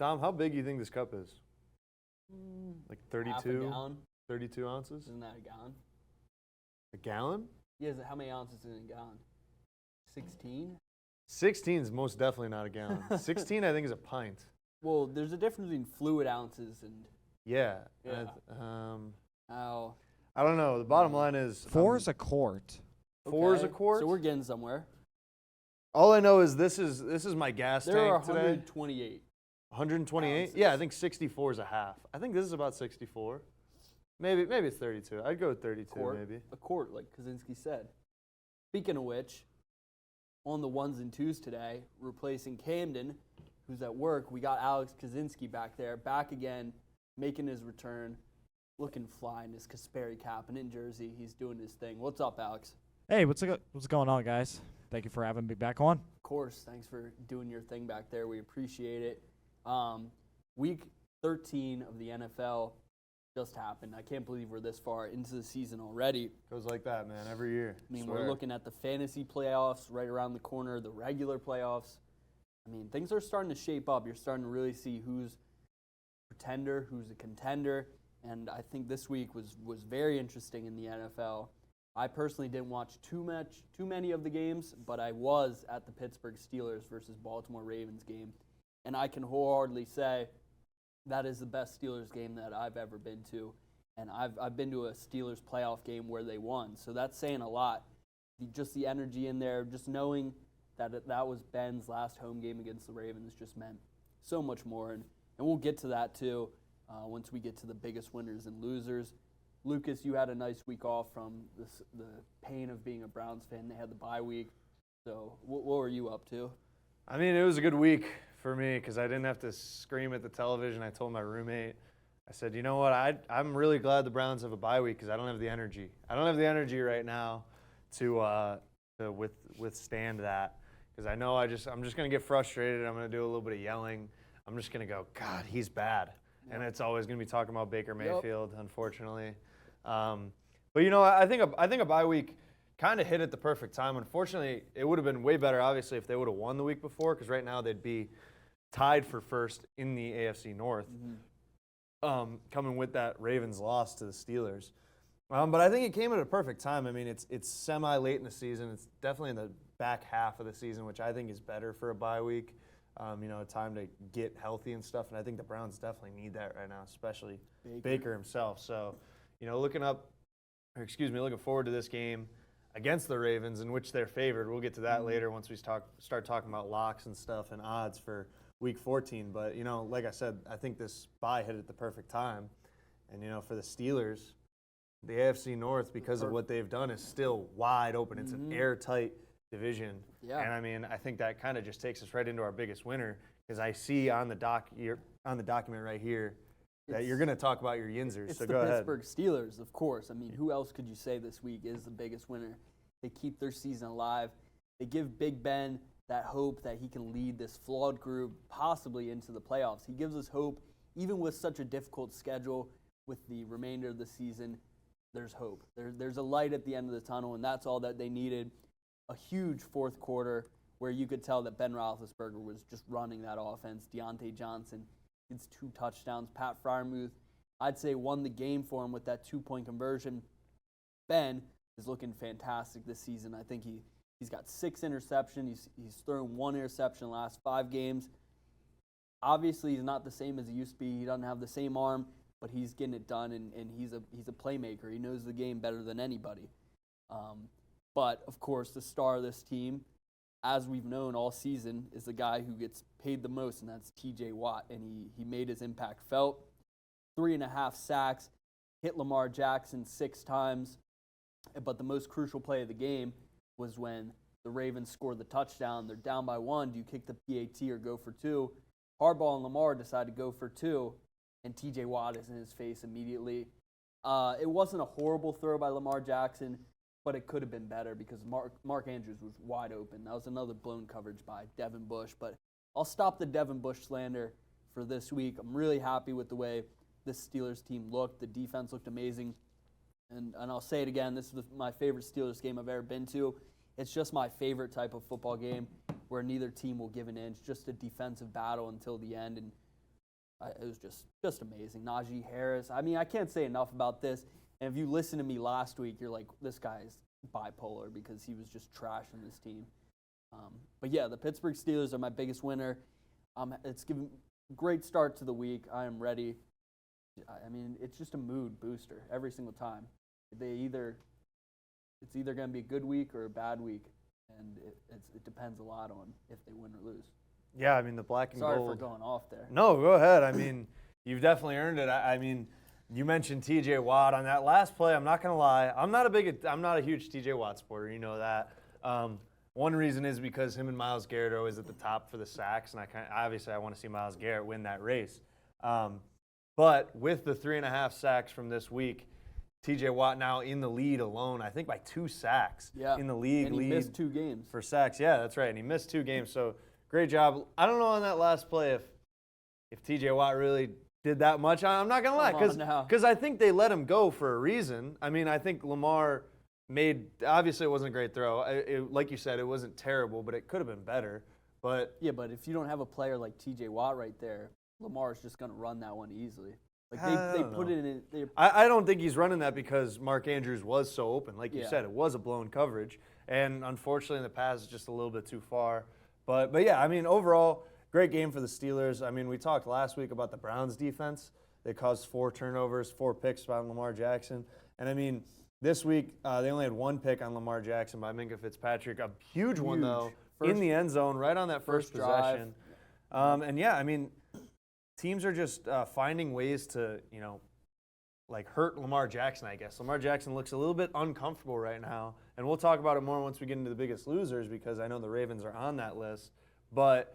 Tom, how big do you think this cup is? Like Half a 32? gallon. 32 ounces? Isn't that a gallon? A gallon? Yeah, how many ounces in a gallon? 16? 16 is most definitely not a gallon. 16, I think, is a pint. Well, there's a difference between fluid ounces and Yeah. Yeah. I how. don't know. The bottom line is Four's a quart. four's a Okay, quart. So we're getting somewhere. All I know is this is my gas There are tank today. 128. 128. ounces. Yeah, I think 64 is a half. I think this is about 64. Maybe it's 32. I'd go with 32 Quart. maybe. A quart, like Kaczynski said. Speaking of which, on the ones and twos today, replacing Camden, who's at work, we got Alex Kaczynski back there, back again, making his return, looking fly in his Kasperi cap and in jersey. He's doing his thing. What's up, Alex? Hey, what's going on, guys? Thank you for having me back on. Of course, thanks for doing your thing back there. We appreciate it. Week 13 of the NFL just happened. I can't believe we're this far into the season already. Goes like that, man, every year. I mean, Swear. we're looking at the fantasy playoffs right around the corner, the regular playoffs. I mean, things are starting to shape up. You're starting to really see who's a pretender, who's a contender, and I think this week was very interesting in the NFL. I personally didn't watch too many of the games, but I was at the Pittsburgh Steelers versus Baltimore Ravens game, and I can wholeheartedly say that is the best Steelers game that I've ever been to, and I've been to a Steelers playoff game where they won, so that's saying a lot. Just the energy in there, just knowing that that was Ben's last home game against the Ravens just meant so much more, and we'll get to that too once we get to the biggest winners and losers. Lucas, you had a nice week off from the pain of being a Browns fan. They had the bye week, so what were you up to? I mean, it was a good week for me because I didn't have to scream at the television. I told my roommate, I said, you know what, I'm really glad the Browns have a bye week because I don't have the energy. I don't have the energy right now to withstand that because I know I'm just going to get frustrated. I'm going to do a little bit of yelling. I'm just going to go, God, he's bad. And it's always going to be talking about Baker Mayfield, unfortunately. But, you know, I think a bye week kind of hit at the perfect time. Unfortunately, it would have been way better, obviously, if they would have won the week before, because right now they'd be tied for first in the AFC North, coming with that Ravens loss to the Steelers. But I think it came at a perfect time. I mean, it's semi-late in the season. It's definitely in the back half of the season, which I think is better for a bye week. You know, time to get healthy and stuff, and I think the Browns definitely need that right now, especially Baker himself. So, you know, looking forward to this game against the Ravens, in which they're favored. We'll get to that later once we start talking about locks and stuff and odds for Week 14. But, you know, like I said, I think this bye hit at the perfect time. And, you know, for the Steelers, the AFC North, because of what they've done, is still wide open. It's an airtight division. Yeah. And, I mean, I think that kind of just takes us right into our biggest winner, because I see on the document right here that you're going to talk about your Yinzers. It's So the go ahead. Pittsburgh Steelers, of course. I mean, who else could you say this week is the biggest winner? They keep their season alive. They give Big Ben that hope that he can lead this flawed group possibly into the playoffs. He gives us hope, even with such a difficult schedule with the remainder of the season. There's hope. There's a light at the end of the tunnel, and that's all that they needed. A huge fourth quarter where you could tell that Ben Roethlisberger was just running that offense. Deontay Johnson gets 2 touchdowns. Pat Freiermuth, I'd say, won the game for him with that 2-point conversion. Ben is looking fantastic this season. I think he's got 6 interceptions. He's thrown 1 interception in the last 5 games. Obviously, he's not the same as he used to be. He doesn't have the same arm, but he's getting it done, and he's a playmaker. He knows the game better than anybody. But, of course, the star of this team, as we've known all season, is the guy who gets paid the most, and that's T.J. Watt, and he made his impact felt. 3.5 sacks, hit Lamar Jackson 6 times. But the most crucial play of the game was when the Ravens scored the touchdown. They're down by 1. Do you kick the PAT or go for 2? Harbaugh and Lamar decide to go for 2, and T.J. Watt is in his face immediately. It wasn't a horrible throw by Lamar Jackson, but it could have been better because Mark Andrews was wide open. That was another blown coverage by Devin Bush. But I'll stop the Devin Bush slander for this week. I'm really happy with the way this Steelers team looked. The defense looked amazing. And I'll say it again, this is my favorite Steelers game I've ever been to. It's just my favorite type of football game where neither team will give an inch, just a defensive battle until the end. And It was just amazing. Najee Harris. I mean, I can't say enough about this. And if you listened to me last week, you're like, this guy is bipolar because he was just trashing this team. But yeah, the Pittsburgh Steelers are my biggest winner. It's given great start to the week. I am ready. I mean, it's just a mood booster every single time. It's either going to be a good week or a bad week, and it depends a lot on if they win or lose. Yeah, I mean, the black and Sorry gold. for going off there. No, go ahead. I mean, you've definitely earned it. I mean, you mentioned T.J. Watt on that last play. I'm not gonna lie. I'm not a huge T.J. Watt supporter. You know that. One reason is because him and Myles Garrett are always at the top for the sacks, and obviously I want to see Myles Garrett win that race. But with the 3.5 sacks from this week, T.J. Watt now in the lead alone. I think by 2 sacks in the league. And he missed 2 games for sacks. Yeah, that's right. And he missed 2 games. So great job. I don't know on that last play if T.J. Watt really did that much. I'm not gonna lie, because I think they let him go for a reason. I mean, I think Lamar obviously it wasn't a great throw. Like you said, it wasn't terrible, but it could have been better. But yeah, but if you don't have a player like T.J. Watt right there, Lamar's just gonna run that one easily. Like they put it in. I don't think he's running that because Mark Andrews was so open. Like you said, it was a blown coverage, and unfortunately the pass is just a little bit too far. But yeah, I mean overall. Great game for the Steelers. I mean, we talked last week about the Browns defense. They caused 4 turnovers, 4 picks by Lamar Jackson. And I mean, this week they only had 1 pick on Lamar Jackson by Minkah Fitzpatrick. A huge one, though, in the end zone, right on that first possession. And yeah, I mean, teams are just finding ways to, like hurt Lamar Jackson, I guess. Lamar Jackson looks a little bit uncomfortable right now. And we'll talk about it more once we get into the biggest losers because I know the Ravens are on that list. But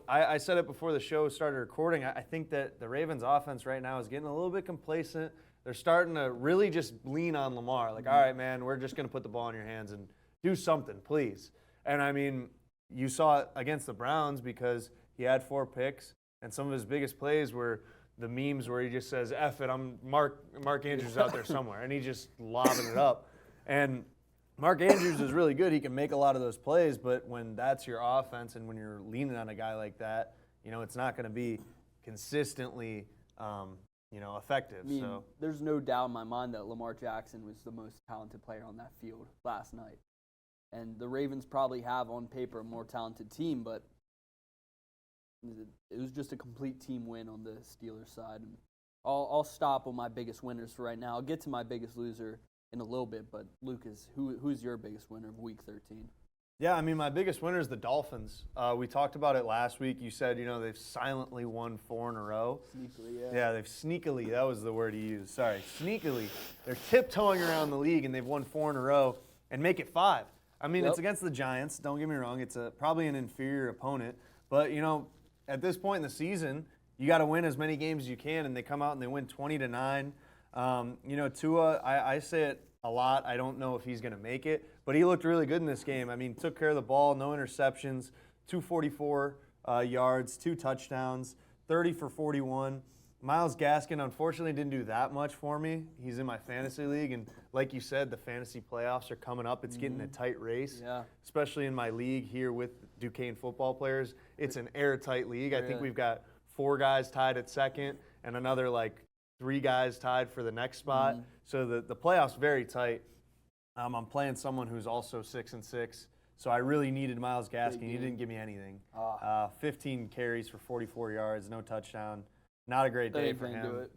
I said it before the show started recording. I think that the Ravens offense right now is getting a little bit complacent. They're starting to really just lean on Lamar. Like, all right, man, we're just going to put the ball in your hands and do something, please. And, I mean, you saw it against the Browns because he had 4 picks, and some of his biggest plays were the memes where he just says, F it, I'm Mark Andrews out there somewhere, and he just lobbing it up. And Mark Andrews is really good. He can make a lot of those plays, but when that's your offense and when you're leaning on a guy like that, it's not going to be consistently, effective. I mean, there's no doubt in my mind that Lamar Jackson was the most talented player on that field last night. And the Ravens probably have on paper a more talented team, but it was just a complete team win on the Steelers side. And I'll stop on my biggest winners for right now. I'll get to my biggest loser in a little bit, but Lucas, who's your biggest winner of Week 13? Yeah, I mean, my biggest winner is the Dolphins. We talked about it last week. You said, they've silently won 4 in a row. Sneakily, yeah. Yeah, they've sneakily, that was the word he used, sorry, sneakily. They're tiptoeing around the league, and they've won 4 in a row and make it 5. I mean, It's against the Giants, don't get me wrong. It's probably an inferior opponent. But, at this point in the season, you got to win as many games as you can, and they come out and they win 20-9. Tua, I say it a lot. I don't know if he's going to make it, but he looked really good in this game. I mean, took care of the ball, no interceptions, 244 yards, 2 touchdowns, 30 for 41. Myles Gaskin, unfortunately, didn't do that much for me. He's in my fantasy league, and like you said, the fantasy playoffs are coming up. It's getting a tight race, especially in my league here with Duquesne football players. It's an airtight league. I think we've got 4 guys tied at second and another, 3 guys tied for the next spot. So the playoffs very tight. I'm playing someone who's also 6-6, so I really needed Myles Gaskin. He didn't give me anything. 15 carries for 44 yards, no touchdown. Not a great day for him.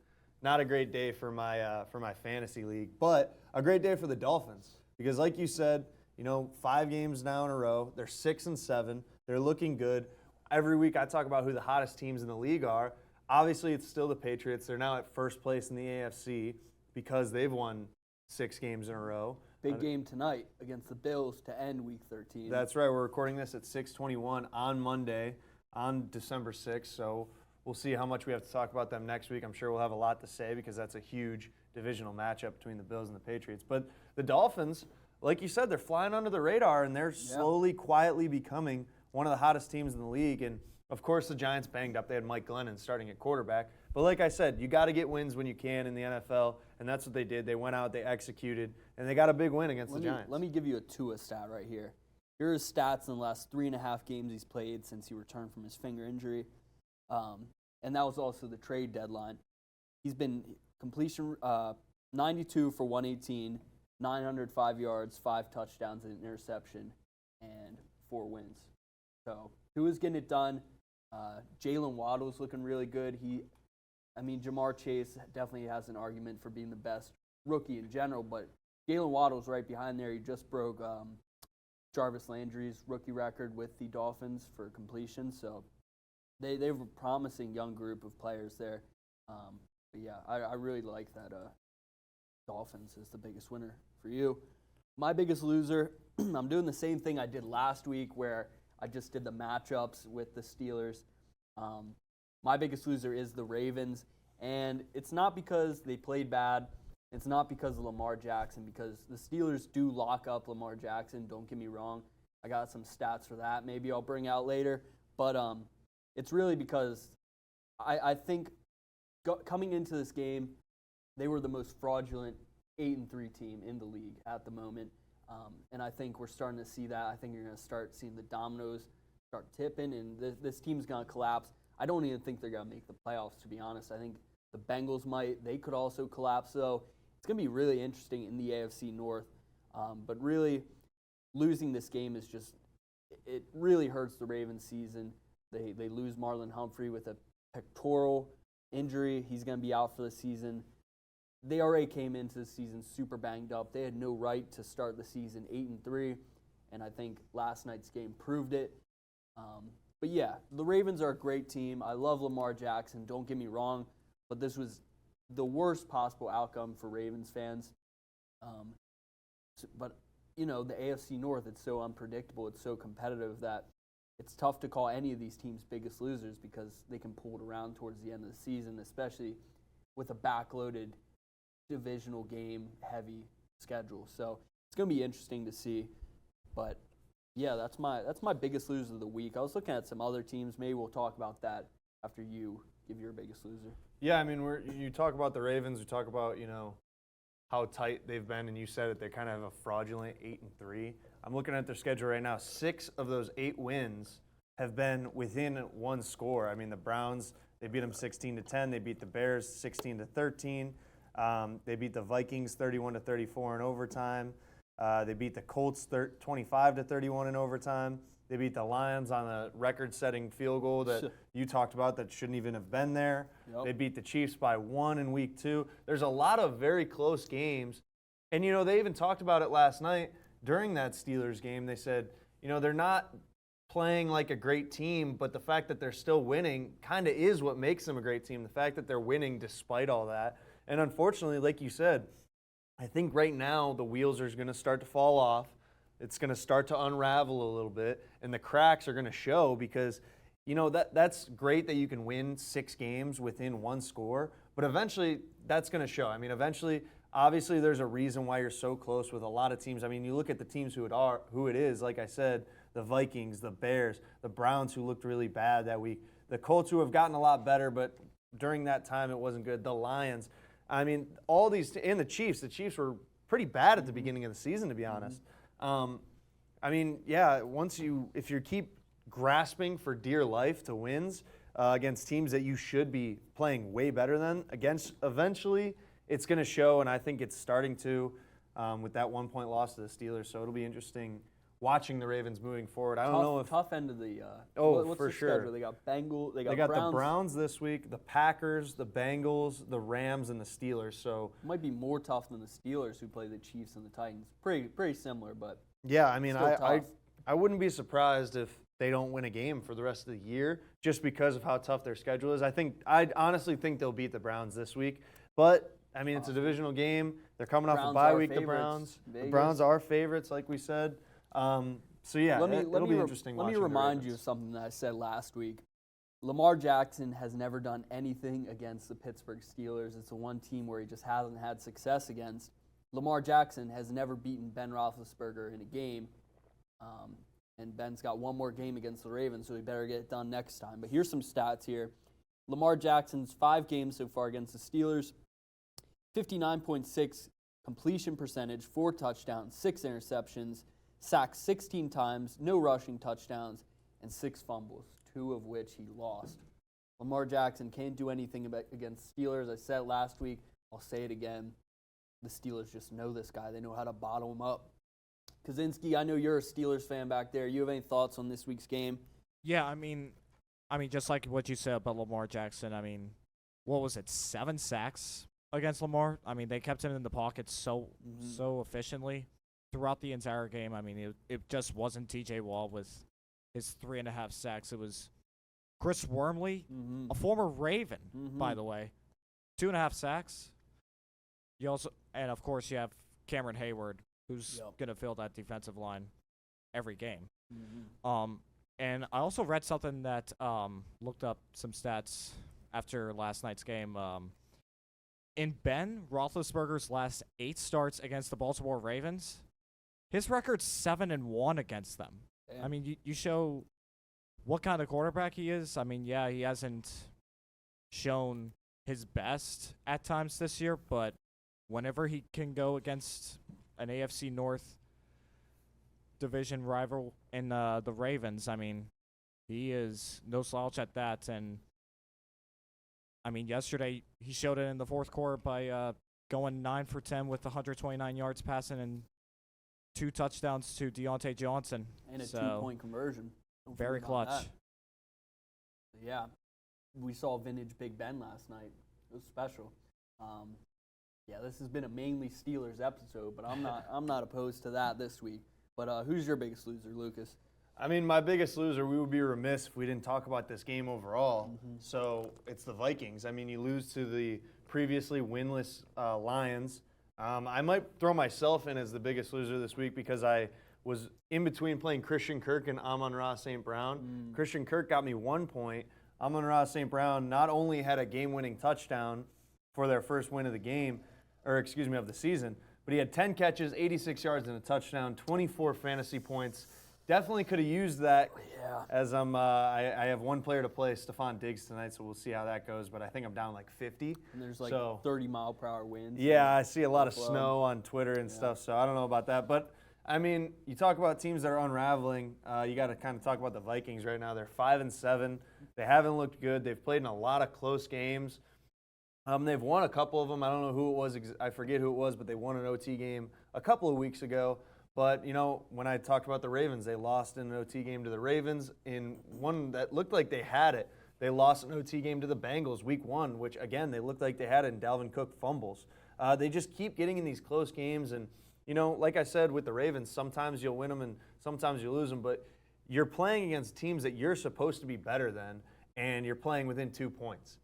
Not a great day for my fantasy league, but a great day for the Dolphins because, like you said, 5 games now in a row. They're 6-7. They're looking good. Every week I talk about who the hottest teams in the league are. Obviously, it's still the Patriots. They're now at first place in the AFC because they've won 6 games in a row. Big game tonight against the Bills to end Week 13. That's right. We're recording this at 6:21 on Monday, on December 6th. So we'll see how much we have to talk about them next week. I'm sure we'll have a lot to say because that's a huge divisional matchup between the Bills and the Patriots. But the Dolphins, like you said, they're flying under the radar, and they're slowly, quietly becoming one of the hottest teams in the league. And of course, the Giants banged up. They had Mike Glennon starting at quarterback. But like I said, you got to get wins when you can in the NFL, and that's what they did. They went out, they executed, and they got a big win against the Giants. Let me give you a Tua stat right here. Here are his stats in the last 3.5 games he's played since he returned from his finger injury. and that was also the trade deadline. He's been completion 92 for 118, 905 yards, 5 touchdowns, and an interception, and 4 wins. So who is getting it done? Jalen Waddle's looking really good. Jamar Chase definitely has an argument for being the best rookie in general, but Jalen Waddle's right behind there. He just broke Jarvis Landry's rookie record with the Dolphins for completion. So they have a promising young group of players there. But yeah, I really like that Dolphins is the biggest winner for you. My biggest loser, I'm doing the same thing I did last week where I just did the matchups with the Steelers. My biggest loser is the Ravens, and it's not because they played bad. It's not because of Lamar Jackson, because the Steelers do lock up Lamar Jackson, don't get me wrong. I got some stats for that maybe I'll bring out later. But it's really because I think coming into this game, they were the most fraudulent 8-3 team in the league at the moment. And I think we're starting to see that. I think you're going to start seeing the dominoes start tipping, and this team's going to collapse. I don't even think they're going to make the playoffs, to be honest. I think the Bengals might. They could also collapse. So it's going to be really interesting in the AFC North. But really, losing this game is just – it really hurts the Ravens' season. They lose Marlon Humphrey with a pectoral injury. He's going to be out for the season. They already came into the season super banged up. They had no right to start the season 8-3, and I think last night's game proved it. But yeah, the Ravens are a great team. I love Lamar Jackson, don't get me wrong, but this was the worst possible outcome for Ravens fans. But, you know, the AFC North, it's so unpredictable, it's so competitive that it's tough to call any of these teams biggest losers because they can pull it around towards the end of the season, especially with a backloaded divisional game heavy schedule. So it's going to be interesting to see. But yeah, that's my biggest loser of the week. I was looking at some other teams. Maybe we'll talk about that after you give your biggest loser. Yeah, I mean, you talk about the Ravens. We talk about, you know, how tight they've been, and you said it. They kind of have a fraudulent 8-3. I'm looking at their schedule right now. 6 of those 8 wins have been within one score. I mean, the Browns, they beat them 16-10. They beat the Bears 16-13. They beat the Vikings 31-34 in overtime. They beat the Colts 25-31 in overtime. They beat the Lions on a record-setting field goal that you talked about that shouldn't even have been there. Yep. They beat the Chiefs by 1 in week 2. There's a lot of very close games. And, you know, they even talked about it last night during that Steelers game. They said, you know, they're not playing like a great team, but the fact that they're still winning kind of is what makes them a great team. The fact that they're winning despite all that. And unfortunately, like you said, I think right now the wheels are going to start to fall off. It's going to start to unravel a little bit, and the cracks are going to show because, you know, that's great that you can win 6 games within one score, but eventually that's going to show. I mean, eventually, obviously there's a reason why you're so close with a lot of teams. I mean, you look at the teams who it is, like I said, the Vikings, the Bears, the Browns who looked really bad that week, the Colts who have gotten a lot better, but during that time it wasn't good, the Lions. I mean, all these, and the Chiefs were pretty bad at the beginning of the season, to be honest. I mean, yeah, if you keep grasping for dear life to wins against teams that you should be playing way better than, eventually it's going to show, and I think it's starting to with that 1-point loss to the Steelers. So it'll be interesting watching the Ravens moving forward. I don't know if tough end of the what's for the sure. schedule? They got Bengals, they got the Browns this week, the Packers, the Bengals, the Rams, and the Steelers. So it might be more tough than the Steelers who play the Chiefs and the Titans. Pretty similar, but yeah, I mean, I wouldn't be surprised if they don't win a game for the rest of the year just because of how tough their schedule is. I honestly think they'll beat the Browns this week, but I mean, it's a divisional game. They're coming off a bye week. The Browns are favorites, like we said. So yeah, it'll be interesting. Let me remind you of something that I said last week. Lamar Jackson has never done anything against the Pittsburgh Steelers. It's the one team where he just hasn't had success against. Lamar Jackson has never beaten Ben Roethlisberger in a game, and Ben's got one more game against the Ravens, so he better get it done next time. But here's some stats here. Lamar Jackson's 5 games so far against the Steelers, 59.6 completion percentage, 4 touchdowns, 6 interceptions, sacked 16 times, no rushing touchdowns, and 6 fumbles, 2 of which he lost. Lamar Jackson can't do anything against Steelers. I said it last week. I'll say it again. The Steelers just know this guy. They know how to bottle him up. Kaczynski, I know you're a Steelers fan back there. You have any thoughts on this week's game? Yeah, I mean, just like what you said about Lamar Jackson. I mean, what was it? 7 sacks against Lamar. I mean, they kept him in the pocket so efficiently throughout the entire game. I mean, it just wasn't T.J. Watt with his 3.5 sacks. It was Chris Wormley, a former Raven, by the way, 2.5 sacks. You also, and of course, you have Cameron Hayward, who's gonna fill that defensive line every game. And I also read something that looked up some stats after last night's game. In Ben Roethlisberger's last 8 starts against the Baltimore Ravens, his record's 7-1 against them. Damn. I mean, you show what kind of quarterback he is. I mean, yeah, he hasn't shown his best at times this year, but whenever he can go against an AFC North division rival in the Ravens, I mean, he is no slouch at that. And I mean, yesterday he showed it in the fourth quarter by going 9 for 10 with 129 yards passing and 2 touchdowns to Deontay Johnson. And a 2-point conversion. Don't Very forget about clutch. that. Yeah. We saw vintage Big Ben last night. It was special. Yeah, this has been a mainly Steelers episode, but I'm not opposed to that this week. But who's your biggest loser, Lucas? I mean, my biggest loser, we would be remiss if we didn't talk about this game overall. So it's the Vikings. I mean, you lose to the previously winless Lions. I might throw myself in as the biggest loser this week because I was in between playing Christian Kirk and Amon-Ra St. Brown. Christian Kirk got me 1 point. Amon-Ra St. Brown not only had a game-winning touchdown for their first win of the game, of the season, but he had 10 catches, 86 yards, and a touchdown, 24 fantasy points. Definitely could have used that. As I have one player to play, Stephon Diggs, tonight, so we'll see how that goes. But I think I'm down like 50. And there's like 30-mile-per-hour winds. Yeah, I see a lot of snow on Twitter and stuff, so I don't know about that. But I mean, you talk about teams that are unraveling. You got to kind of talk about the Vikings right now. They're 5-7. They haven't looked good. They've played in a lot of close games. They've won a couple of them. I don't know who it was. I forget who it was, but they won an OT game a couple of weeks ago. But, you know, when I talked about the Ravens, they lost in an OT game to the Ravens in one that looked like they had it. They lost an OT game to the Bengals week 1, which, again, they looked like they had it, and Dalvin Cook fumbles. They just keep getting in these close games. And, you know, like I said with the Ravens, sometimes you'll win them and sometimes you lose them. But you're playing against teams that you're supposed to be better than, and you're playing within 2 points.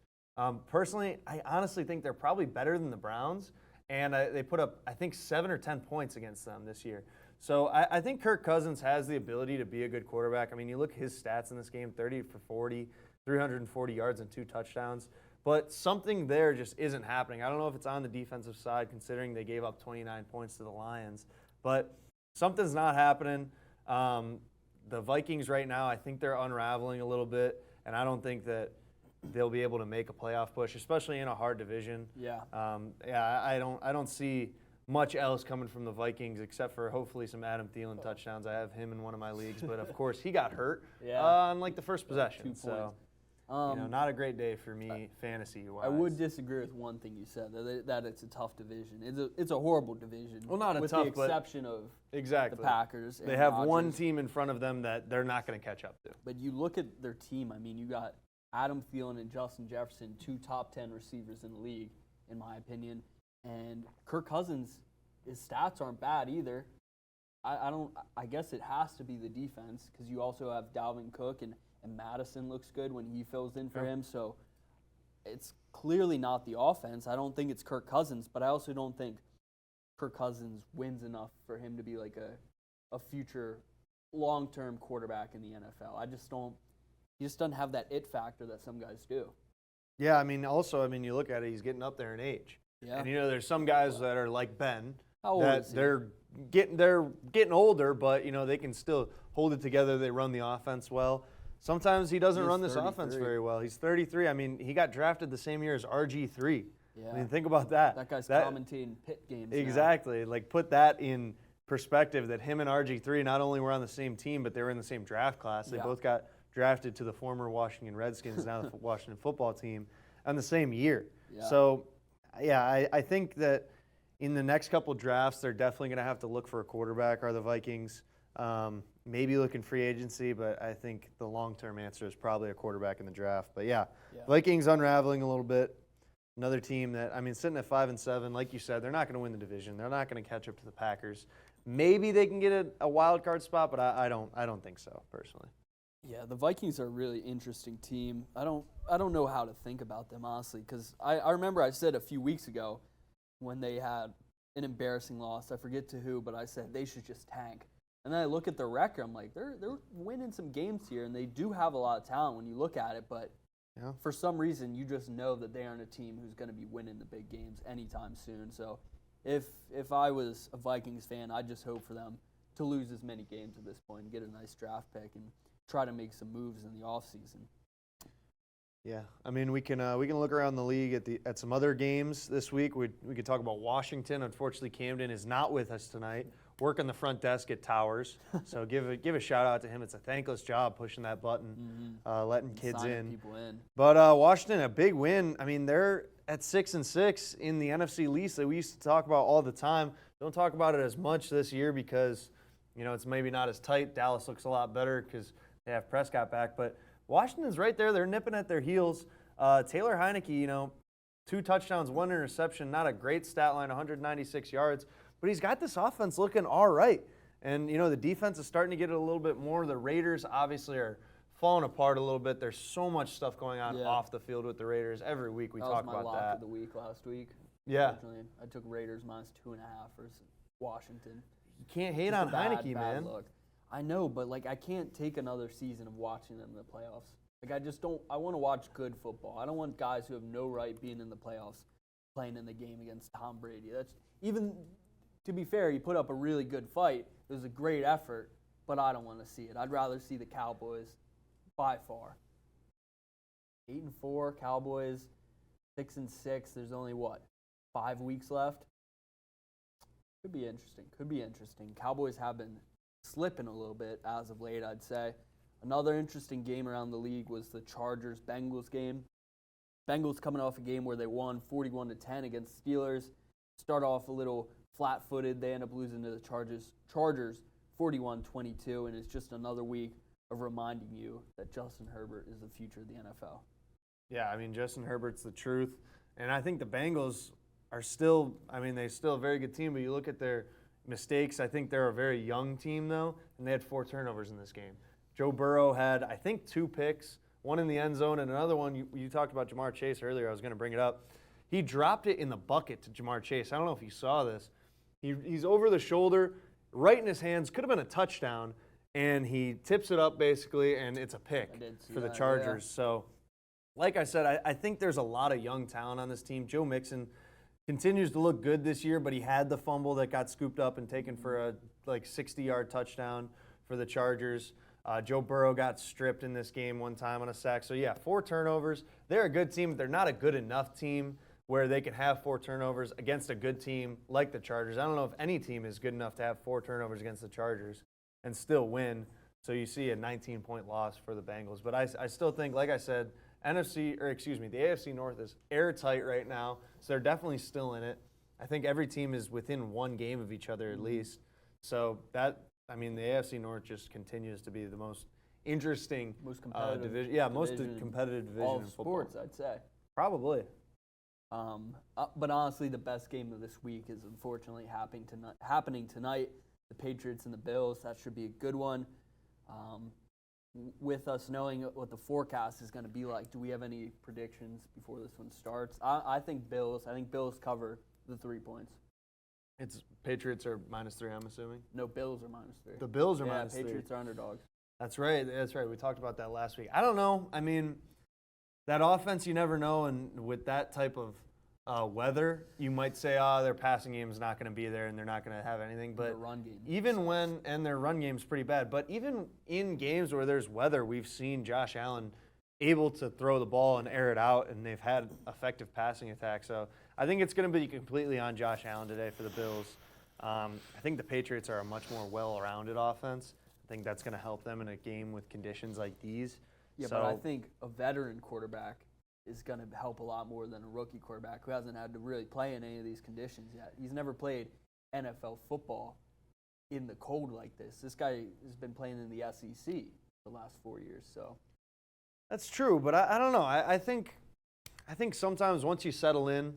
Personally, I honestly think they're probably better than the Browns, and they put up, I think, 7 or 10 points against them this year. So I think Kirk Cousins has the ability to be a good quarterback. I mean, you look at his stats in this game, 30 for 40, 340 yards and 2 touchdowns. But something there just isn't happening. I don't know if it's on the defensive side, considering they gave up 29 points to the Lions. But something's not happening. The Vikings right now, I think they're unraveling a little bit, and I don't think that they'll be able to make a playoff push, especially in a hard division. I don't see much else coming from the Vikings except for hopefully some Adam Thielen touchdowns. I have him in one of my leagues, but of course he got hurt on like the first possession. 2 points. So not a great day for me fantasy-wise. I would disagree with one thing you said, that it's a tough division. It's a horrible division. Well, not a with tough, the exception of exactly the Packers. They and have Rodgers. one team in front of them that they're not going to catch up to. But you look at their team. I mean, you got Adam Thielen and Justin Jefferson, 2 top 10 receivers in the league, in my opinion. And Kirk Cousins, his stats aren't bad either. I guess it has to be the defense because you also have Dalvin Cook and Madison looks good when he fills in for him. So it's clearly not the offense. I don't think it's Kirk Cousins, but I also don't think Kirk Cousins wins enough for him to be like a future long-term quarterback in the NFL. He just doesn't have that it factor that some guys do. Yeah, I mean, you look at it, he's getting up there in age. Yeah. And, you know, there's some guys that are like Ben. How old is he? They're getting older, but, you know, they can still hold it together. They run the offense well. Sometimes he doesn't run this offense very well. He's 33. I mean, he got drafted the same year as RG3. Yeah. I mean, think about that. That guy's commentating pit games Exactly. Like, put that in perspective that him and RG3 not only were on the same team, but they were in the same draft class. They both got drafted to the former Washington Redskins, now the Washington football team, on the same year. Yeah. So, yeah, I think that in the next couple drafts, they're definitely going to have to look for a quarterback, are the Vikings. Maybe look in free agency, but I think the long-term answer is probably a quarterback in the draft. But, yeah. Vikings unraveling a little bit. Another team that, I mean, sitting at 5-7, like you said, they're not going to win the division. They're not going to catch up to the Packers. Maybe they can get a wild card spot, but I don't think so, personally. Yeah, the Vikings are a really interesting team. I don't know how to think about them, honestly, because I remember I said a few weeks ago when they had an embarrassing loss, I forget to who, but I said they should just tank. And then I look at their record, I'm like, they're winning some games here, and they do have a lot of talent when you look at it, but for some reason you just know that they aren't a team who's going to be winning the big games anytime soon. So if I was a Vikings fan, I'd just hope for them to lose as many games at this point and get a nice draft pick and try to make some moves in the offseason. Yeah, I mean we can look around the league at some other games this week. We could talk about Washington. Unfortunately, Camden is not with us tonight. Working the front desk at Towers, so give a shout out to him. It's a thankless job pushing that button, letting kids in. People in. But Washington, a big win. I mean, they're at 6-6 in the NFC East that we used to talk about all the time. Don't talk about it as much this year because it's maybe not as tight. Dallas looks a lot better because they have Prescott back, but Washington's right there. They're nipping at their heels. Taylor Heineke, 2 touchdowns, 1 interception. Not a great stat line, 196 yards. But he's got this offense looking all right. And, the defense is starting to get it a little bit more. The Raiders obviously are falling apart a little bit. There's so much stuff going on off the field with the Raiders. Every week we talk about that. That was my lock of the week last week. Yeah. I took Raiders -2.5 versus Washington. You can't hate on Heineke, man. Look. I know, but, I can't take another season of watching them in the playoffs. I just don't – I want to watch good football. I don't want guys who have no right being in the playoffs playing in the game against Tom Brady. That's even – to be fair, he put up a really good fight. It was a great effort, but I don't want to see it. I'd rather see the Cowboys by far. 8-4, Cowboys, 6-6. There's only, 5 weeks left? Could be interesting. Cowboys have been slipping a little bit as of late, I'd say. Another interesting game around the league was the Chargers-Bengals game. Bengals coming off a game where they won 41-10 against Steelers. Start off a little flat-footed. They end up losing to the Chargers 41-22, and it's just another week of reminding you that Justin Herbert is the future of the NFL. Yeah, I mean, Justin Herbert's the truth. And I think the Bengals are still, they're still a very good team, but you look at their mistakes. I think they're a very young team, though, and they had 4 turnovers in this game. Joe Burrow had, I think, 2 picks, one in the end zone, and another one, you talked about Jamar Chase earlier. I was going to bring it up. He dropped it in the bucket to Jamar Chase. I don't know if you saw this. He's over the shoulder, right in his hands. Could have been a touchdown, and he tips it up basically, and it's a pick for the Chargers. Yeah. So, like I said, I think there's a lot of young talent on this team. Joe Mixon continues to look good this year, but he had the fumble that got scooped up and taken for a 60-yard touchdown for the Chargers. Joe Burrow got stripped in this game one time on a sack. So, 4 turnovers. They're a good team, but they're not a good enough team where they can have 4 turnovers against a good team like the Chargers. I don't know if any team is good enough to have 4 turnovers against the Chargers and still win. So you see a 19-point loss for the Bengals. But I still think, like I said, the AFC North is airtight right now, so they're definitely still in it. I think every team is within 1 game of each other at least. So the AFC North just continues to be the most interesting competitive division. Yeah, most competitive division all in football. Sports, I'd say. Probably. But honestly, the best game of this week is unfortunately happening tonight. The Patriots and the Bills. That should be a good one. With us knowing what the forecast is going to be like, do we have any predictions before this one starts? I think Bills. I think Bills cover the 3 points. It's Patriots are -3, I'm assuming. No, Bills are -3. The Bills are -3. Patriots are underdogs. That's right. We talked about that last week. I don't know. That offense, you never know, and with that type of weather, you might say, their passing game is not going to be there and they're not going to have anything. But their run game their run game's pretty bad. But even in games where there's weather, we've seen Josh Allen able to throw the ball and air it out, and they've had effective passing attacks. So I think it's going to be completely on Josh Allen today for the Bills. I think the Patriots are a much more well-rounded offense. think that's going to help them in a game with conditions like these. Yeah, so, but I think a veteran quarterback is going to help a lot more than a rookie quarterback who hasn't had to really play in any of these conditions yet. He's never played NFL football in the cold like this. This guy has been playing in the SEC the last 4 years, so. That's true, but I don't know. I think sometimes once you settle in,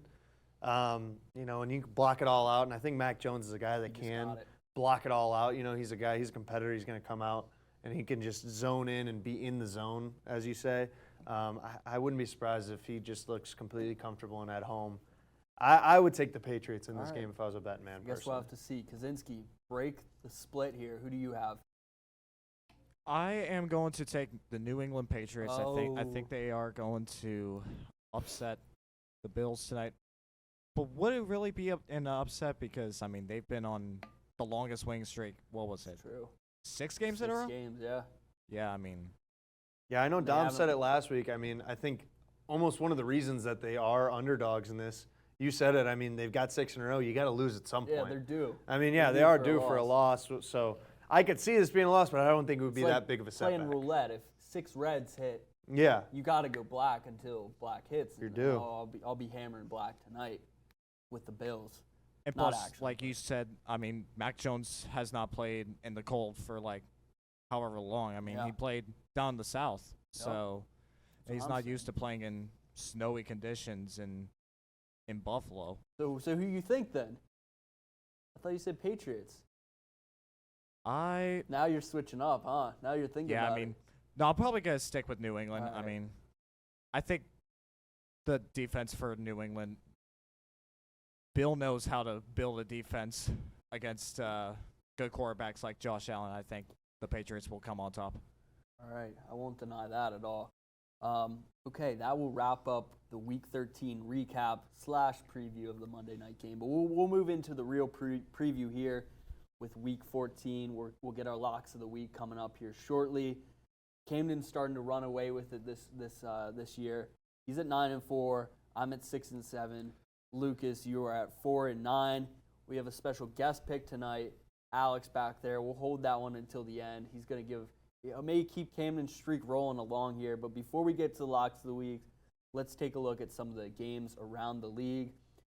you know, and you can block it all out, and I think Mac Jones is a guy that He just can got it. block it all out. You know, he's a guy, he's a competitor, he's going to come out, and he can just zone in and be in the zone, as you say. I wouldn't be surprised if he just looks completely comfortable and at home. I would take the Patriots in this All right. game if I was a betting man. I guess we'll have to see. Kaczynski, break the split here. Who do you have? I am going to take the New England Patriots. I Oh. think they are going to upset the Bills tonight. But would it really be an upset? Because I mean, they've been on the longest winning streak. What was it? True. 6 games in a row? 6 games, yeah. Yeah, I mean, Yeah, I know They Dom said haven't- it last week. I mean, I think almost one of the reasons that they are underdogs in this, you said it, I mean, they've got 6 in a row. You got to lose at some Yeah, point. they're due. I mean, yeah, They're they due are for a due for a loss. So I could see this being a loss, but I don't think it would be It's like that big of a setback. playing roulette. If 6 reds hit, Yeah. you got to go black until black hits. You're And due. I'll be hammering black tonight with the Bills. and Not plus, actually, like you said, I mean, Mac Jones has not played in the cold for like however long. I mean, Yeah. he played down the south, Yep. so That's he's what not I'm used to playing in snowy conditions in Buffalo. So who you think then? I thought you said Patriots. I Now you're switching up, huh? Now you're thinking yeah, about I mean, no, I'm probably gonna stick with New England. I Alright. mean, I think the defense for New England, Bill knows how to build a defense against good quarterbacks like Josh Allen. I think the Patriots will come on top. All right, I won't deny that at all. Okay, that will wrap up the Week 13 recap / preview of the Monday night game. But we'll move into the real preview here with Week 14. We'll get our locks of the week coming up here shortly. Camden's starting to run away with it this year. He's at 9-4. I'm at 6-7. Lucas, you are at 4-9. We have a special guest pick tonight, Alex back there. We'll hold that one until the end. He's going to give. May keep Camden's streak rolling along here, but before we get to the locks of the week, let's take a look at some of the games around the league.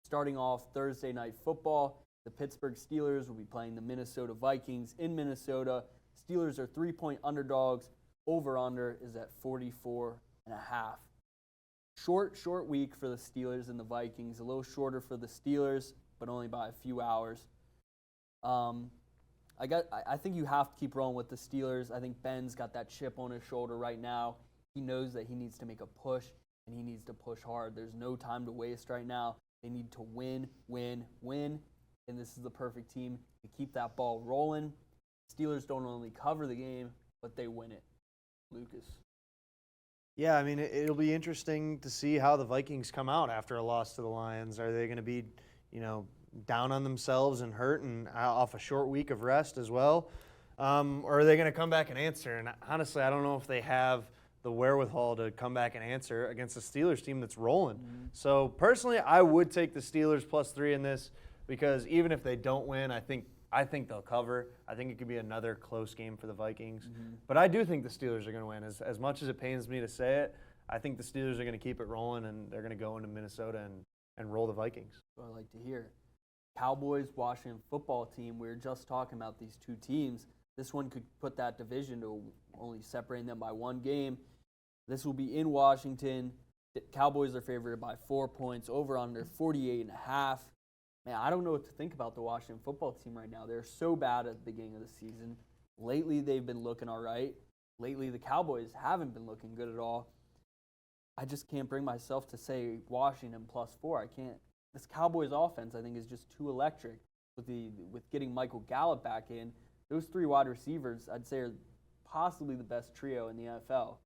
Starting off Thursday night football, the Pittsburgh Steelers will be playing the Minnesota Vikings in Minnesota. Steelers are 3-point underdogs. Over-under is at 44.5. Short week for the Steelers and the Vikings. A little shorter for the Steelers, but only by a few hours. I think you have to keep rolling with the Steelers. I think Ben's got that chip on his shoulder right now. He knows that he needs to make a push, and he needs to push hard. There's no time to waste right now. They need to win, and this is the perfect team to keep that ball rolling. Steelers don't only cover the game, but they win it. Lucas. Yeah, I mean, it'll be interesting to see how the Vikings come out after a loss to the Lions. Are they going to be, you know, down on themselves and hurt and off a short week of rest as well? Or are they going to come back and answer? And honestly, I don't know if they have the wherewithal to come back and answer against a Steelers team that's rolling. Mm-hmm. So personally, I would take the Steelers +3 in this because even if they don't win, I think they'll cover. I think it could be another close game for the Vikings. Mm-hmm. But I do think the Steelers are going to win. As much as it pains me to say it, I think the Steelers are going to keep it rolling, and they're going to go into Minnesota and roll the Vikings. What I like to hear. Cowboys, Washington football team. We were just talking about these two teams. This one could put that division to only separating them by one game. This will be in Washington. The Cowboys are favored by 4 points, over under 48.5. Man, I don't know what to think about the Washington football team right now. They're so bad at the beginning of the season. Lately, they've been looking all right. Lately, the Cowboys haven't been looking good at all. I just can't bring myself to say Washington +4. I can't. This Cowboys offense, I think, is just too electric. With getting Michael Gallup back in, those 3 wide receivers, I'd say, are possibly the best trio in the NFL.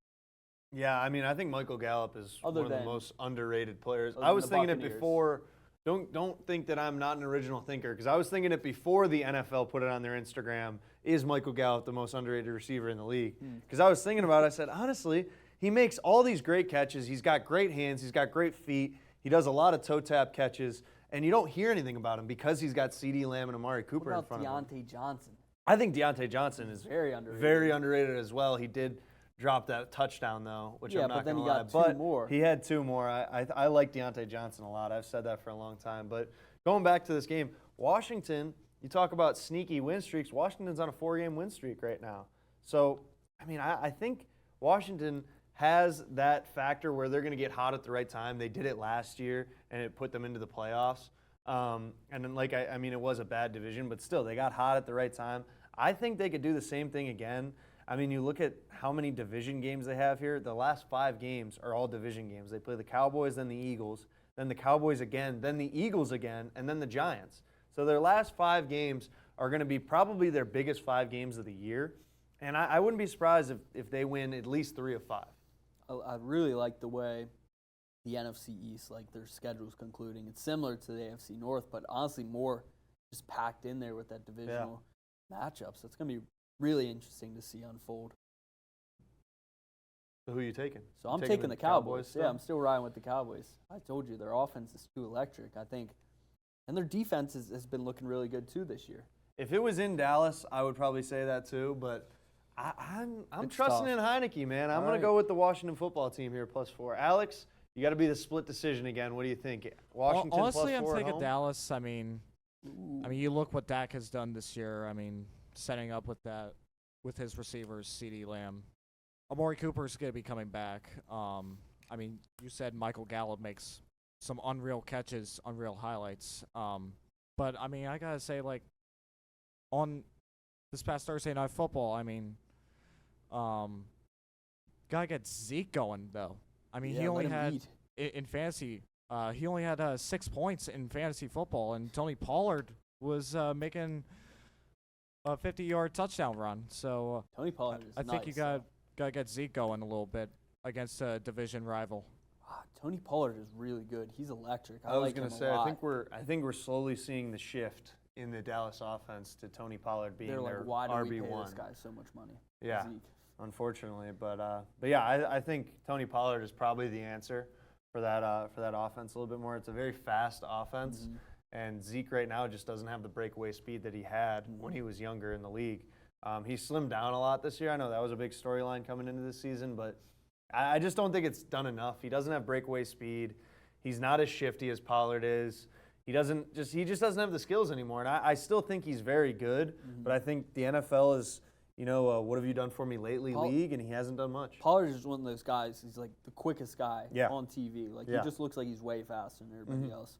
Yeah, I mean, I think Michael Gallup is Other one of the than- most underrated players. other I than was the thinking it Buccaneers. before. Don't think that I'm not an original thinker, because I was thinking it before the NFL put it on their Instagram. Is Michael Gallup the most underrated receiver in the league? Because I was thinking about it. I said, honestly, he makes all these great catches. He's got great hands. He's got great feet. He does a lot of toe tap catches, and you don't hear anything about him because he's got CeeDee Lamb and Amari Cooper What in about front of him. Deontay Johnson? I think Deontay Johnson is Very underrated. very underrated as well. He did drop that touchdown though, which Yeah, I'm but not then going he to lie. got two But more. he had 2 more. I like Deontay Johnson a lot. I've said that for a long time. But going back to this game, Washington, you talk about sneaky win streaks. Washington's on a 4-game win streak right now. So, I mean, I think Washington has that factor where they're going to get hot at the right time. They did it last year, and it put them into the playoffs. And then, I mean, it was a bad division, but still, they got hot at the right time. I think they could do the same thing again. I mean, you look at how many division games they have here. The last 5 games are all division games. They play the Cowboys, then the Eagles, then the Cowboys again, then the Eagles again, and then the Giants. So their last 5 games are going to be probably their biggest 5 games of the year. And I wouldn't be surprised if they win at least 3 of 5. I really like the way the NFC East, like their schedule's concluding. It's similar to the AFC North, but honestly more just packed in there with that divisional matchup. So it's going to be really interesting to see unfold. So who are you taking? So I'm taking the Cowboys. Yeah, I'm still riding with the Cowboys. I told you their offense is too electric, I think. And their defense has been looking really good too this year. If it was in Dallas, I would probably say that too, but I'm It's trusting tough. in Heineke, man. I'm All going right. to go with the Washington football team here, +4. Alex, you got to be the split decision again. What do you think? Washington Honestly, +4 I'm at taking home? Dallas. I mean, Ooh. you look what Dak has done this year. I mean, setting up with that, with his receivers, CeeDee Lamb. Amari Cooper's going to be coming back. I mean, you said Michael Gallup makes some unreal catches, unreal highlights. But, I mean, I got to say, like, on this past Thursday Night Football, I mean, gotta get Zeke going, though. I mean, Yeah, he only let him had, eat. in fantasy, he only had 6 points in fantasy football, and Tony Pollard was making a 50-yard touchdown run. So Tony Pollard is I think you nice, gotta get Zeke going a little bit against a division rival. Tony Pollard is really good. He's electric. I was like going him to a say, lot. I think we're slowly seeing the shift in the Dallas offense to Tony Pollard being They're their like, why do we pay RB1. this guy so much money? Yeah. Zeke. Unfortunately, but yeah, I think Tony Pollard is probably the answer for that offense a little bit more. It's a very fast offense, Mhm. and Zeke right now just doesn't have the breakaway speed that he had when he was younger in the league. He slimmed down a lot this year. I know that was a big storyline coming into this season, but I just don't think it's done enough. He doesn't have breakaway speed. He's not as shifty as Pollard is. He just doesn't have the skills anymore. And I still think he's very good, but I think the NFL is, what have you done for me lately league, and he hasn't done much. Pollard is one of those guys. He's like the quickest guy Yeah. on TV. Like Yeah. he just looks like he's way faster than everybody else.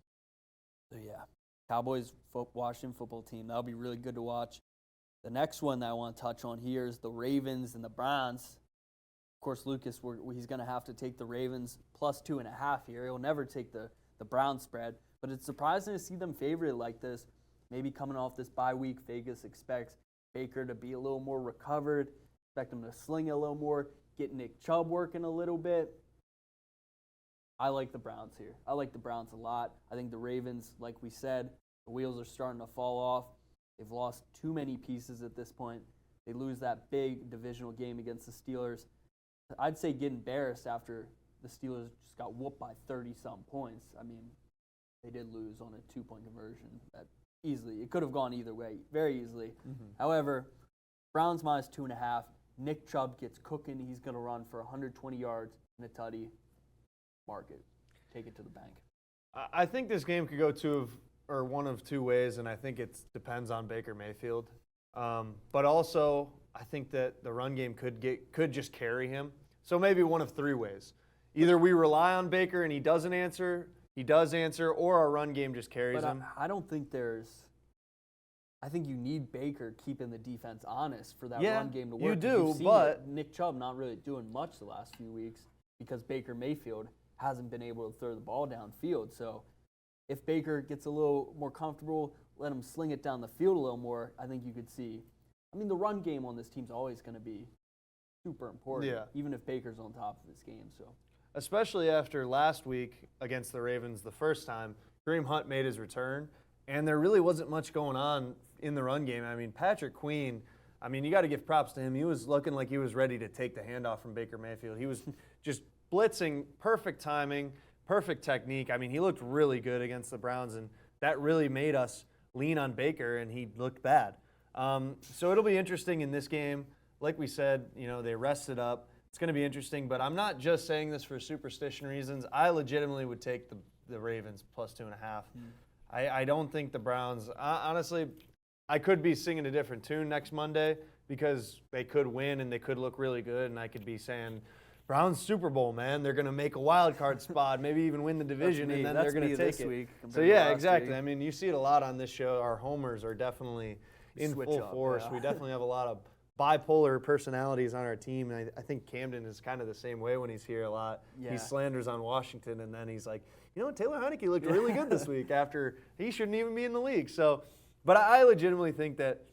So yeah, Cowboys Washington football team. That'll be really good to watch. The next one that I want to touch on here is the Ravens and the Browns. Of course, Lucas, he's going to have to take the Ravens +2.5 here. He'll never take the Browns spread, but it's surprising to see them favored like this. Maybe coming off this bye week, Vegas expects Baker to be a little more recovered, expect him to sling it a little more, get Nick Chubb working a little bit. I like the Browns here. I like the Browns a lot. I think the Ravens, like we said, the wheels are starting to fall off. They've lost too many pieces at this point. They lose that big divisional game against the Steelers. I'd say get embarrassed after the Steelers just got whooped by 30-some points. I mean, they did lose on a 2-point conversion that easily. It could have gone either way, very easily. However, Browns -2.5. Nick Chubb gets cooking. He's going to run for 120 yards and a tutty. Mark it. Take it to the bank. I think this game could go one of two ways, and I think it depends on Baker Mayfield. But also, I think that the run game could just carry him. So maybe one of 3 ways. Either we rely on Baker and he doesn't answer, he does answer, or our run game just carries But him. I don't think I think you need Baker keeping the defense honest for that Yeah, run game to work. you 'cause do, you've seen but- Nick Chubb not really doing much the last few weeks because Baker Mayfield hasn't been able to throw the ball downfield. So if Baker gets a little more comfortable, let him sling it down the field a little more, I think you could see. I mean, the run game on this team's always going to be super important, Yeah. even if Baker's on top of his game. So Especially after last week against the Ravens the first time, Kareem Hunt made his return, and there really wasn't much going on in the run game. I mean, Patrick Queen, you got to give props to him. He was looking like he was ready to take the handoff from Baker Mayfield. He was just blitzing, perfect timing, perfect technique. I mean, he looked really good against the Browns, and that really made us lean on Baker, and he looked bad. So it'll be interesting in this game. Like we said, they rested up. It's going to be interesting, but I'm not just saying this for superstition reasons. I legitimately would take the Ravens plus 2.5. I don't think the Browns, honestly, I could be singing a different tune next Monday because they could win and they could look really good, and I could be saying, Browns Super Bowl, man. They're going to make a wild card spot, maybe even win the division, and then they're going to take this it. Week So, yeah, exactly. I mean, you see it a lot on this show. Our homers are definitely in Switch full up, force. yeah. We definitely have a lot of bipolar personalities on our team, and I think Camden is kind of the same way when he's here a lot. Yeah. He slanders on Washington, and then he's like, Taylor Heineke looked really good this week after he shouldn't even be in the league. So, but I legitimately think that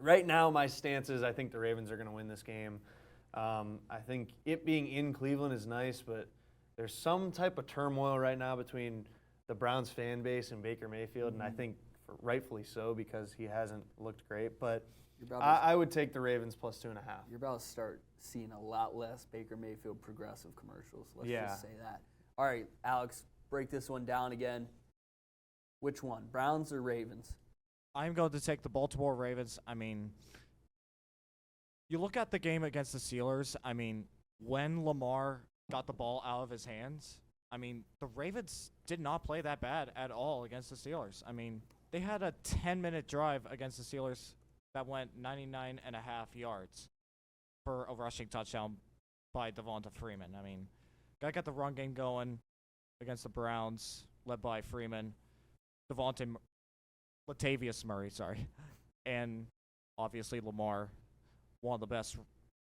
right now my stance is I think the Ravens are going to win this game. I think it being in Cleveland is nice, but there's some type of turmoil right now between the Browns fan base and Baker Mayfield, and I think rightfully so because he hasn't looked great. But I would take the Ravens plus 2.5. You're about to start seeing a lot less Baker Mayfield progressive commercials. Let's just say that. All right, Alex, break this one down again. Which one, Browns or Ravens? I'm going to take the Baltimore Ravens. I mean, you look at the game against the Steelers. I mean, when Lamar got the ball out of his hands, I mean, the Ravens did not play that bad at all against the Steelers. I mean, they had a 10-minute drive against the Steelers that went 99.5 yards for a rushing touchdown by Devonta Freeman. I mean, gotta get the run game going against the Browns, led by Freeman, Latavius Murray, and obviously Lamar, one of the best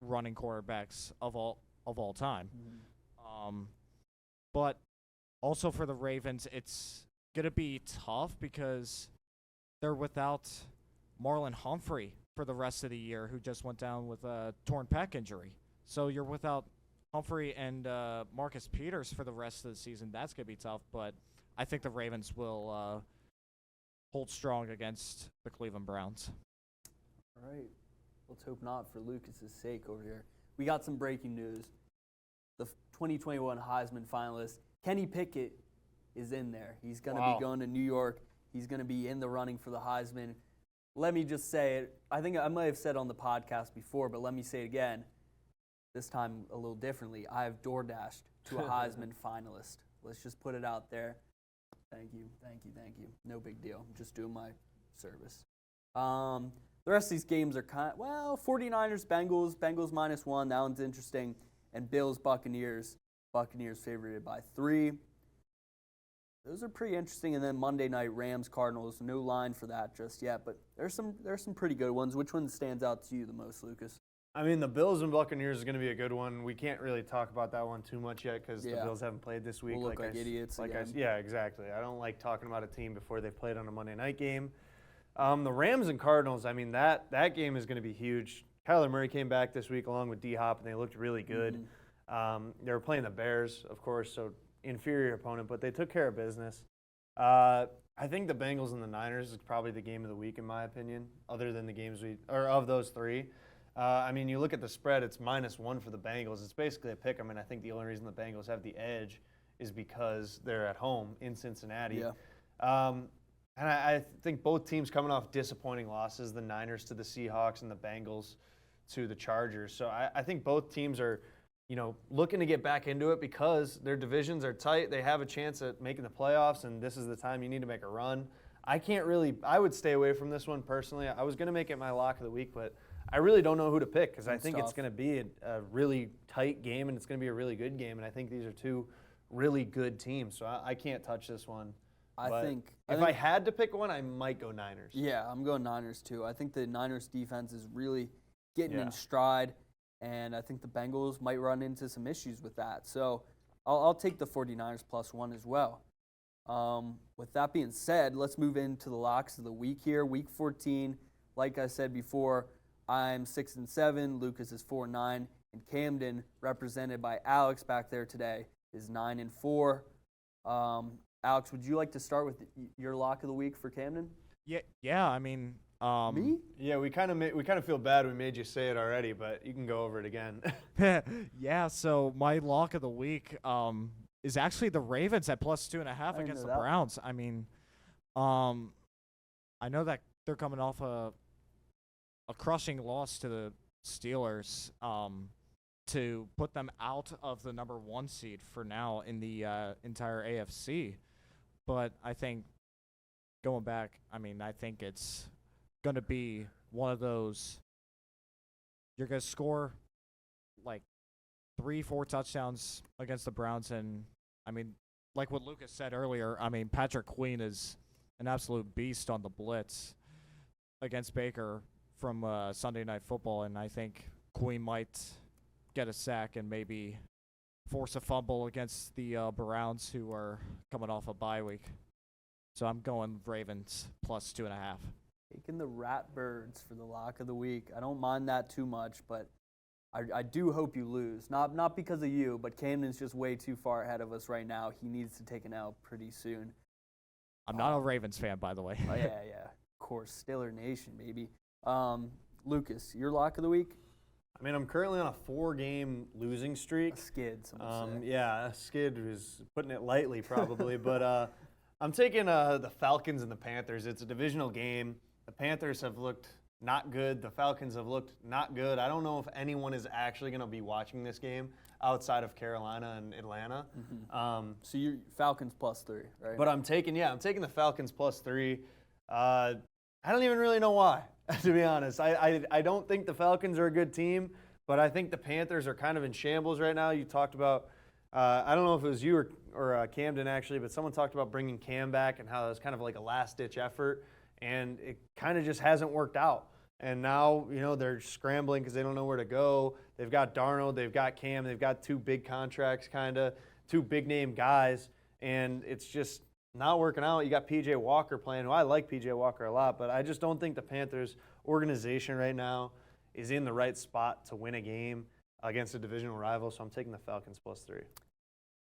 running quarterbacks of all time. But also for the Ravens, it's gonna be tough because they're without Marlon Humphrey for the rest of the year, who just went down with a torn pec injury. So you're without Humphrey and Marcus Peters for the rest of the season. That's going to be tough, but I think the Ravens will hold strong against the Cleveland Browns. All right. Let's hope not for Lucas's sake over here. We got some breaking news. The 2021 Heisman finalist, Kenny Pickett, is in there. He's going to be going to New York. He's going to be in the running for the Heisman. Let me just say it. I think I might have said on the podcast before, but let me say it again. This time a little differently. I have DoorDashed to a Heisman finalist. Let's just put it out there. Thank you. No big deal. I'm just doing my service. The rest of these games are 49ers, Bengals. Bengals -1. That one's interesting. And Bills, Buccaneers. Buccaneers favored by 3. Those are pretty interesting. And then Monday night, Rams, Cardinals. No line for that just yet, but there's some pretty good ones. Which one stands out to you the most, Lucas? I mean, the Bills and Buccaneers is going to be a good one. We can't really talk about that one too much yet because the Bills haven't played this week. We'll look like idiots again. Yeah, exactly. I don't like talking about a team before they've played on a Monday night game. The Rams and Cardinals, I mean, that game is going to be huge. Kyler Murray came back this week along with D-Hop, and they looked really good. They were playing the Bears, of course, so inferior opponent, but they took care of business. I think the Bengals and the Niners is probably the game of the week, in my opinion, other than the games of those three. I mean, you look at the spread, it's -1 for the Bengals. It's basically a pick 'em, and I think the only reason the Bengals have the edge is because they're at home in Cincinnati. Yeah. And I think both teams coming off disappointing losses, the Niners to the Seahawks and the Bengals to the Chargers. So I think both teams are, looking to get back into it because their divisions are tight. They have a chance at making the playoffs, and this is the time you need to make a run. I would stay away from this one personally. I was going to make it my lock of the week, but I really don't know who to pick because I think it's going to be a really tight game and it's going to be a really good game. And I think these are two really good teams. So I can't touch this one. I think if I had to pick one, I might go Niners. Yeah, I'm going Niners too. I think the Niners defense is really getting in stride, and I think the Bengals might run into some issues with that. So I'll take the 49ers +1 as well. With that being said, let's move into the locks of the week here. Week 14, like I said before, I'm 6-7. Lucas is 4-9, and Camden, represented by Alex back there today, is 9-4. Alex, would you like to start with your lock of the week for Camden? Yeah. I mean, me? Yeah, we kind of feel bad we made you say it already, but you can go over it again. Yeah. So my lock of the week is actually the Ravens at +2.5 against the Browns. I mean, I know that they're coming off a a crushing loss to the Steelers to put them out of the number 1 seed for now in the entire AFC. But I think going back, I mean, I think it's going to be one of those. You're going to score like 3-4 touchdowns against the Browns. And, I mean, like what Lucas said earlier, I mean, Patrick Queen is an absolute beast on the blitz against Baker from Sunday Night Football. And I think Queen might get a sack and maybe force a fumble against the Browns, who are coming off a bye week. So I'm going Ravens plus 2.5. Taking the Ratbirds for the lock of the week. I don't mind that too much, but I do hope you lose. Not because of you, but Camden's just way too far ahead of us right now. He needs to take an L pretty soon. I'm not a Ravens fan, by the way. Oh, yeah. Of course, Steeler Nation, baby. Lucas, your lock of the week? I mean, I'm currently on a 4-game losing streak. A skid, some would say. Yeah, a skid is putting it lightly, probably. But I'm taking the Falcons and the Panthers. It's a divisional game. The Panthers have looked not good. The Falcons have looked not good. I don't know if anyone is actually going to be watching this game outside of Carolina and Atlanta. Mm-hmm. So you're Falcons +3, right? But I'm taking the Falcons +3. I don't even really know why, to be honest. I don't think the Falcons are a good team, but I think the Panthers are kind of in shambles right now. You talked about, I don't know if it was you or Camden actually, but someone talked about bringing Cam back and how it was kind of like a last-ditch effort, and it kind of just hasn't worked out. And now, they're scrambling because they don't know where to go. They've got Darnold, they've got Cam, they've got 2 big contracts, kind of 2 big-name guys, and it's just not working out. You got P.J. Walker playing, who I like P.J. Walker a lot, but I just don't think the Panthers organization right now is in the right spot to win a game against a divisional rival, so I'm taking the Falcons +3.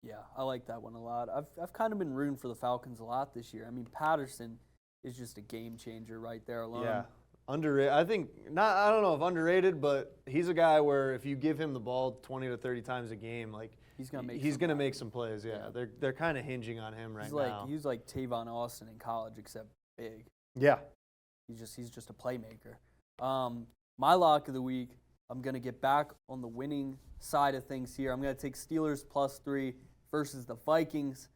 Yeah, I like that one a lot. I've kind of been rooting for the Falcons a lot this year. I mean, Patterson is just a game changer right there alone. Yeah. Underrated. I think I don't know if underrated, but he's a guy where if you give him the ball 20 to 30 times a game, like he's gonna make some plays. Yeah. They're kind of hinging on him right now. He's like Tavon Austin in college, except big. Yeah. He's just a playmaker. My lock of the week, I'm gonna get back on the winning side of things here. I'm gonna take Steelers +3 versus the Vikings.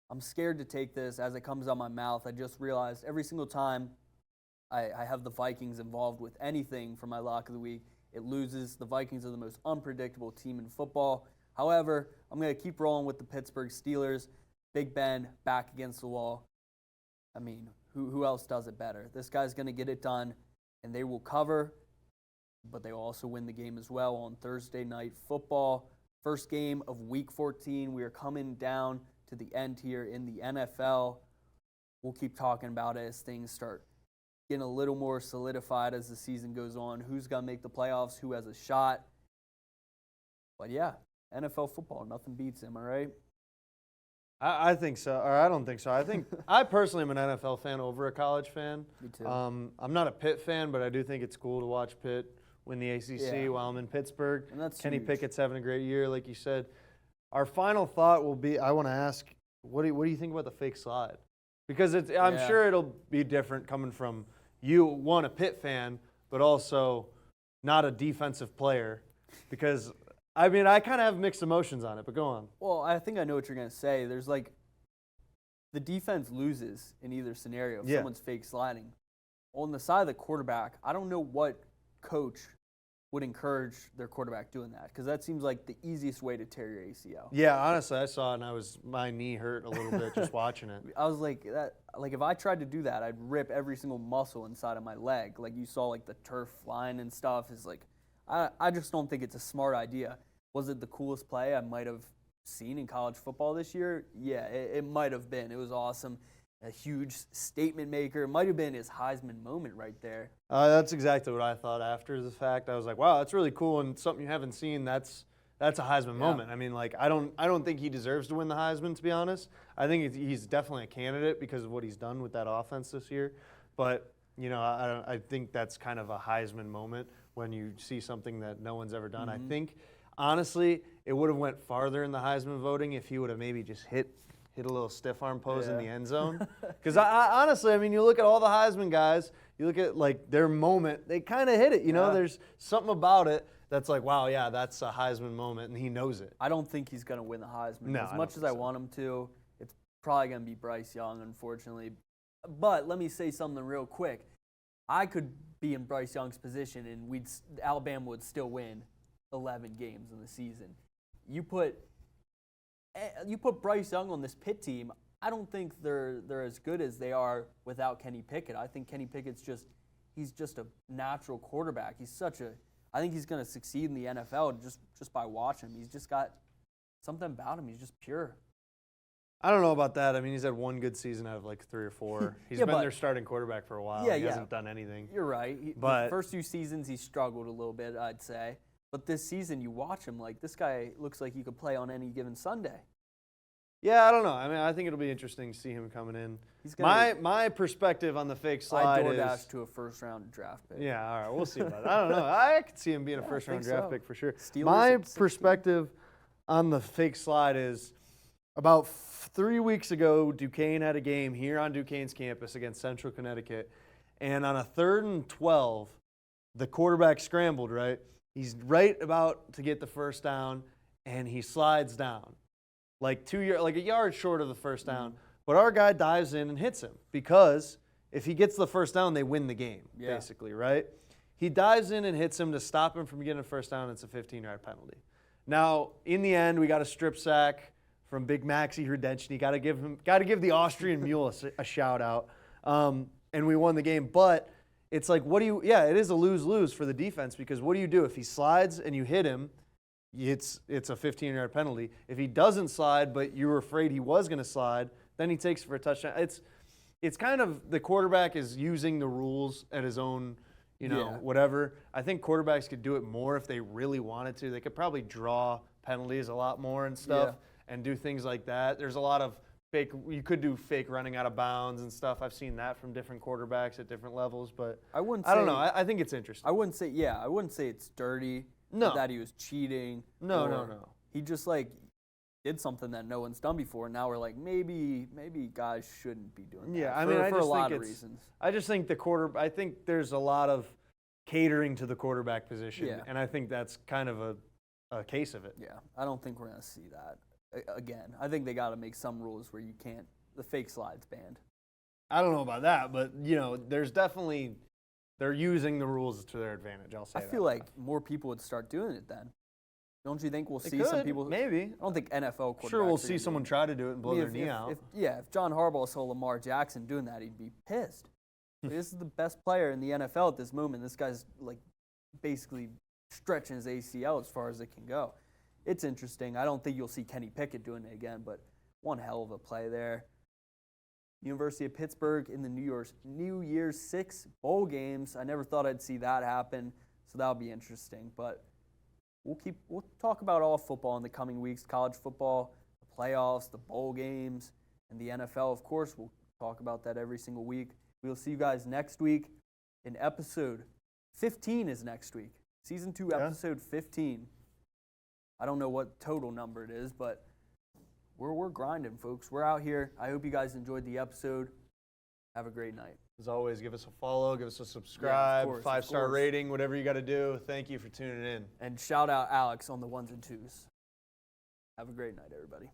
I'm scared to take this as it comes out my mouth. I just realized every single time I have the Vikings involved with anything for my lock of the week, it loses. The Vikings are the most unpredictable team in football. However, I'm going to keep rolling with the Pittsburgh Steelers. Big Ben back against the wall. I mean, who else does it better? This guy's going to get it done, and they will cover, but they will also win the game as well on Thursday Night Football. First game of Week 14. We are coming down to the end here in the NFL. We'll keep talking about it as things start getting a little more solidified as the season goes on. Who's going to make the playoffs? Who has a shot? But yeah, NFL football, nothing beats him, all right? I think so, or I don't think so. I think I personally am an NFL fan over a college fan. Me too. I'm not a Pitt fan, but I do think it's cool to watch Pitt win the ACC while I'm in Pittsburgh. And that's Kenny huge. Pickett's having a great year, like you said. Our final thought will be, I want to ask, what do you think about the fake slide? Because I'm sure it'll be different coming from you, one, a Pitt fan, but also not a defensive player. Because, I mean, I kind of have mixed emotions on it, but go on. Well, I think I know what you're going to say. There's like the defense loses in either scenario if someone's fake sliding. On the side of the quarterback, I don't know what coach would encourage their quarterback doing that, because that seems like the easiest way to tear your ACL. Yeah, honestly, I saw it and my knee hurt a little bit just watching it. I was like, if I tried to do that, I'd rip every single muscle inside of my leg. Like you saw, like the turf flying and stuff. Is like, I just don't think it's a smart idea. Was it the coolest play I might have seen in college football this year? Yeah, it might have been. It was awesome. A huge statement maker. It might have been his Heisman moment right there. That's exactly what I thought after the fact. I was like, wow, that's really cool, and something you haven't seen. That's a Heisman moment. I mean, like I don't think he deserves to win the Heisman, to be honest. I think he's definitely a candidate because of what he's done with that offense this year. But I think that's kind of a Heisman moment when you see something that no one's ever done. Mm-hmm. I think honestly, it would have went farther in the Heisman voting if he would have maybe just hit hit a little stiff arm pose in Yeah. the end zone. Because I honestly, I mean, you look at all the Heisman guys, you look at like their moment, they kind of hit it. You know, Yeah. there's something about it that's like, wow, yeah, that's a Heisman moment, and he knows it. I don't think he's going to win the Heisman. No, as I much don't as I think so. want him to, it's probably going to be Bryce Young, unfortunately. But let me say something real quick. I could be in Bryce Young's position, and Alabama would still win 11 games in the season. You put Bryce Young on this Pitt team, I don't think they're as good as they are without Kenny Pickett. I think Kenny Pickett's he's just a natural quarterback. I think he's going to succeed in the NFL just by watching him. He's just got something about him. He's just pure. I don't know about that. I mean, he's had one good season out of like 3 or 4. He's Yeah, been but- their starting quarterback for a while. Yeah, he yeah. hasn't done anything. You're right. The But- first 2 seasons he struggled a little bit, I'd say. But this season, you watch him, like this guy looks like he could play on any given Sunday. Yeah, I don't know. I mean, I think it'll be interesting to see him coming in. He's gonna. My perspective on the fake I slide DoorDash is. to a first-round draft pick. Yeah, all right, we'll see about it. I don't know. I could see him being a Yeah, I first round think draft so. pick for sure. Steelers My at 16. perspective on the fake slide is about 3 weeks ago, Duquesne had a game here on Duquesne's campus against Central Connecticut. And on a 3rd and 12, the quarterback scrambled, right? He's right about to get the first down, and he slides down. Like a yard short of the first down. But our guy dives in and hits him because if he gets the first down, they win the game, Yeah. basically, right? He dives in and hits him to stop him from getting a first down. It's a 15-yard penalty. Now, in the end, we got a strip sack from Big Maxi Hrudenchny. Got to give the Austrian Mule a shout out, and we won the game. But it's like, it is a lose-lose for the defense because what do you do if he slides and you hit him? It's a 15-yard penalty. If he doesn't slide, but you were afraid he was going to slide, then he takes it for a touchdown. It's kind of the quarterback is using the rules at his own, Yeah. whatever. I think quarterbacks could do it more if they really wanted to. They could probably draw penalties a lot more and stuff and do things like that. There's a lot of you could do fake running out of bounds and stuff. I've seen that from different quarterbacks at different levels, but I wouldn't. I don't say- know. I think it's interesting. I wouldn't say. Yeah, I wouldn't say it's dirty. No. That he was cheating. No, or no. He just did something that no one's done before. And now we're like, maybe guys shouldn't be doing that. Yeah, I for, mean, I for a just lot think of it's. reasons. I just think I think there's a lot of catering to the quarterback position, Yeah. and I think that's kind of a case of it. Yeah, I don't think we're gonna see that again. I think they got to make some rules where you can't. The fake slides banned. I don't know about that, but there's definitely they're using the rules to their advantage. I'll say I that. feel like more people would start doing it then. Don't you think we'll They see some could, people? maybe. I don't think NFL quarterbacks. Sure, we'll are see gonna someone do it. try to do it and blow I mean, their knee out. If John Harbaugh saw Lamar Jackson doing that, he'd be pissed. This is the best player in the NFL at this moment. This guy's basically stretching his ACL as far as it can go. It's interesting. I don't think you'll see Kenny Pickett doing it again, but one hell of a play there. University of Pittsburgh in the New Year's 6 bowl games. I never thought I'd see that happen, so that'll be interesting. But we'll talk about all football in the coming weeks: college football, the playoffs, the bowl games, and the NFL. Of course, we'll talk about that every single week. We'll see you guys next week. In episode 15 is next week. Season 2, Yeah. episode 15. I don't know what total number it is, but we're grinding, folks. We're out here. I hope you guys enjoyed the episode. Have a great night. As always, give us a follow, give us a subscribe, course, of 5-star course. rating, whatever you got to do. Thank you for tuning in. And shout out Alex on the 1s and 2s. Have a great night, everybody.